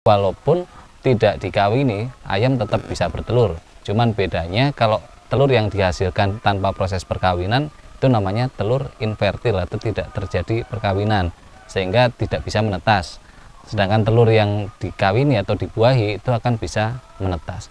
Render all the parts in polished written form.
Walaupun tidak dikawini, ayam tetap bisa bertelur. Cuman bedanya kalau telur yang dihasilkan tanpa proses perkawinan itu namanya telur infertil atau tidak terjadi perkawinan, sehingga tidak bisa menetas. Sedangkan telur yang dikawini atau dibuahi itu akan bisa menetas.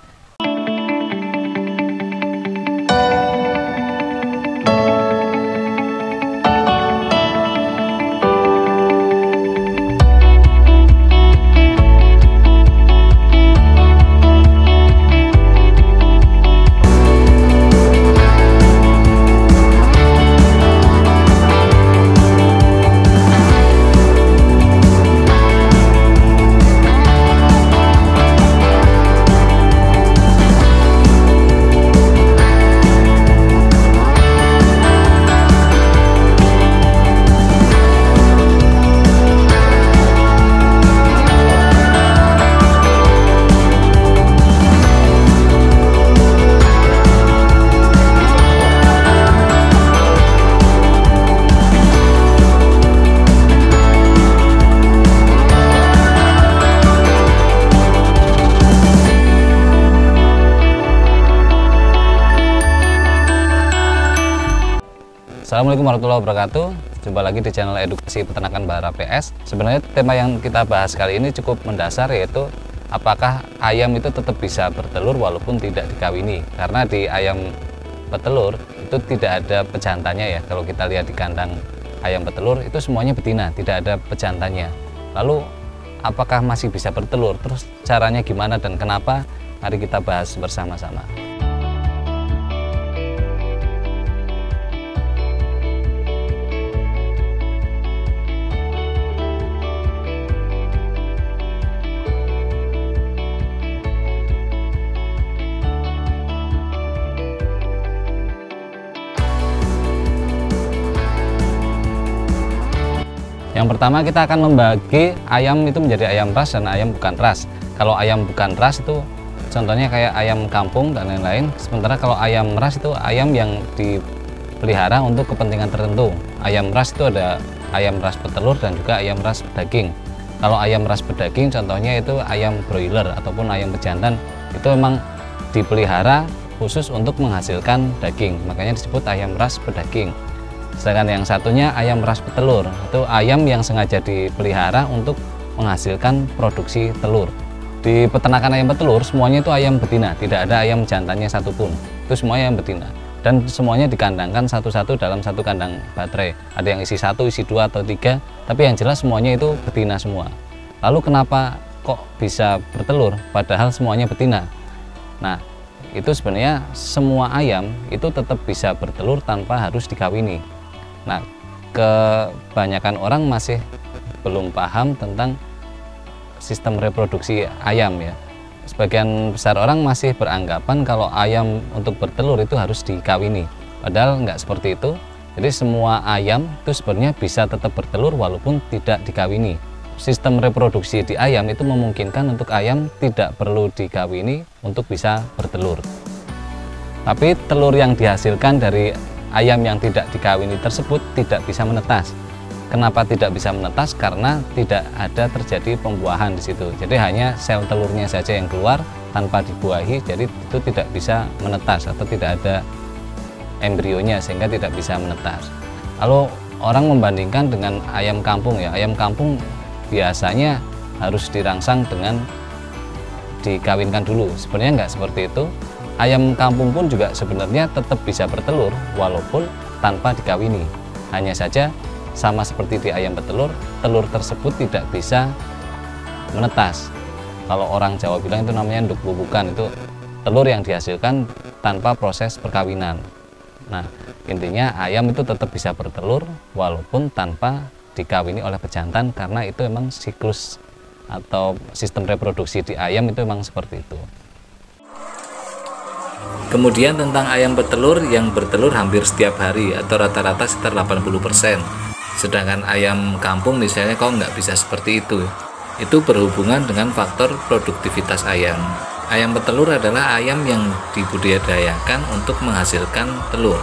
Assalamualaikum warahmatullahi wabarakatuh. Jumpa lagi di channel Edukasi Peternakan Bahara PS. Sebenarnya tema yang kita bahas kali ini cukup mendasar, yaitu apakah ayam itu tetap bisa bertelur walaupun tidak dikawini. Karena di ayam petelur itu tidak ada pejantannya ya. Kalau kita lihat di kandang ayam petelur itu semuanya betina, tidak ada pejantannya. Lalu apakah masih bisa bertelur? Terus caranya gimana dan kenapa? Mari kita bahas bersama-sama. Yang pertama kita akan membagi ayam itu menjadi ayam ras dan ayam bukan ras. Kalau ayam bukan ras itu contohnya kayak ayam kampung dan lain-lain. Sementara kalau ayam ras itu ayam yang dipelihara untuk kepentingan tertentu. Ayam ras itu ada ayam ras petelur dan juga ayam ras pedaging. Kalau ayam ras pedaging contohnya itu ayam broiler ataupun ayam pejantan, itu memang dipelihara khusus untuk menghasilkan daging. Makanya disebut ayam ras pedaging. Sedangkan yang satunya ayam ras petelur, itu ayam yang sengaja dipelihara untuk menghasilkan produksi telur. Di peternakan ayam petelur semuanya itu ayam betina, tidak ada ayam jantannya satupun. Itu semua ayam betina dan semuanya dikandangkan satu-satu dalam satu kandang baterai. Ada yang isi 1, isi 2 atau 3, tapi yang jelas semuanya itu betina semua. Lalu kenapa kok bisa bertelur padahal semuanya betina? Nah, itu sebenarnya semua ayam itu tetap bisa bertelur tanpa harus dikawini. Nah, kebanyakan orang masih belum paham tentang sistem reproduksi ayam ya. Sebagian besar orang masih beranggapan kalau ayam untuk bertelur itu harus dikawini. Padahal nggak seperti itu. Jadi semua ayam itu sebenarnya bisa tetap bertelur walaupun tidak dikawini. Sistem reproduksi di ayam itu memungkinkan untuk ayam tidak perlu dikawini untuk bisa bertelur. Tapi telur yang dihasilkan dari ayam yang tidak dikawini tersebut tidak bisa menetas. Kenapa tidak bisa menetas? Karena tidak ada terjadi pembuahan di situ. Jadi hanya sel telurnya saja yang keluar tanpa dibuahi, jadi itu tidak bisa menetas atau tidak ada embrionya sehingga tidak bisa menetas. Lalu orang membandingkan dengan ayam kampung ya. Ayam kampung biasanya harus dirangsang dengan dikawinkan dulu. Sebenarnya nggak seperti itu. Ayam kampung pun juga sebenarnya tetap bisa bertelur walaupun tanpa dikawini. Hanya saja sama seperti di ayam petelur, telur tersebut tidak bisa menetas. Kalau orang Jawa bilang itu namanya nduk bubukan, itu telur yang dihasilkan tanpa proses perkawinan. Nah, intinya ayam itu tetap bisa bertelur walaupun tanpa dikawini oleh pejantan, karena itu memang siklus atau sistem reproduksi di ayam itu memang seperti itu. Kemudian tentang ayam petelur yang bertelur hampir setiap hari atau rata-rata sekitar 80%. Sedangkan ayam kampung misalnya kok nggak bisa seperti itu. Itu berhubungan dengan faktor produktivitas ayam. Ayam petelur adalah ayam yang dibudidayakan untuk menghasilkan telur.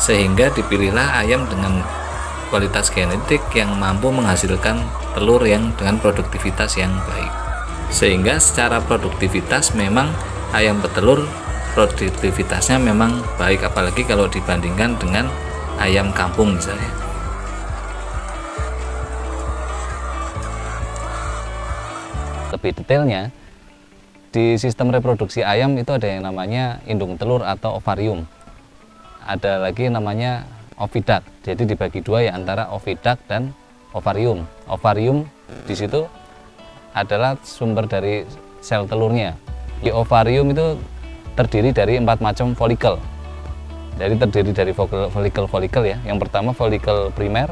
Sehingga dipilihlah ayam dengan kualitas genetik yang mampu menghasilkan telur yang dengan produktivitas yang baik. Sehingga secara produktivitas memang ayam petelur produktivitasnya memang baik, apalagi kalau dibandingkan dengan ayam kampung misalnya. Lebih detailnya, di sistem reproduksi ayam itu ada yang namanya indung telur atau ovarium. Ada lagi namanya oviduct. Jadi dibagi dua ya, antara oviduct dan ovarium. Ovarium di situ adalah sumber dari sel telurnya. Di ovarium itu terdiri dari 4 macam folikel. Jadi terdiri dari folikel ya. Yang pertama folikel primer,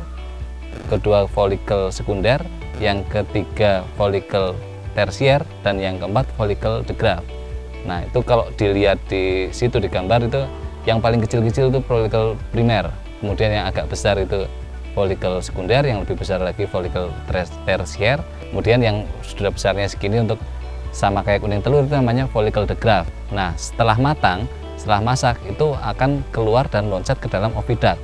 kedua folikel sekunder, yang ketiga folikel tersier, dan yang keempat folikel de Graaff. Nah, itu kalau dilihat di situ di gambar itu yang paling kecil-kecil itu folikel primer. Kemudian yang agak besar itu folikel sekunder, yang lebih besar lagi folikel tersier. Kemudian yang sudah besarnya segini untuk sama kayak kuning telur itu namanya folikel de Graaff. Nah, setelah matang, setelah masak itu akan keluar dan loncat ke dalam oviduct.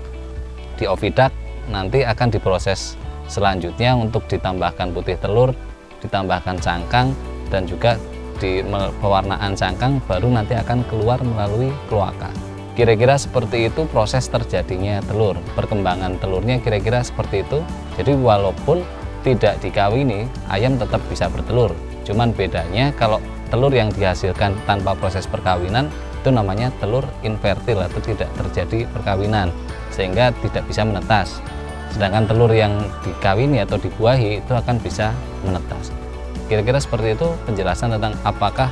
Di oviduct nanti akan diproses selanjutnya untuk ditambahkan putih telur, ditambahkan cangkang, dan juga di pewarnaan cangkang baru nanti akan keluar melalui kloaka. Kira-kira seperti itu proses terjadinya telur. Perkembangan telurnya kira-kira seperti itu. Jadi walaupun tidak dikawini, ayam tetap bisa bertelur. Cuman bedanya kalau telur yang dihasilkan tanpa proses perkawinan itu namanya telur infertil atau tidak terjadi perkawinan, sehingga tidak bisa menetas. Sedangkan telur yang dikawini atau dibuahi itu akan bisa menetas. Kira-kira seperti itu penjelasan tentang apakah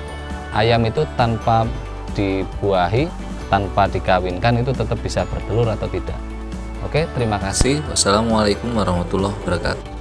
ayam itu tanpa dibuahi, tanpa dikawinkan itu tetap bisa bertelur atau tidak. Oke, terima kasih. Wassalamualaikum warahmatullahi wabarakatuh.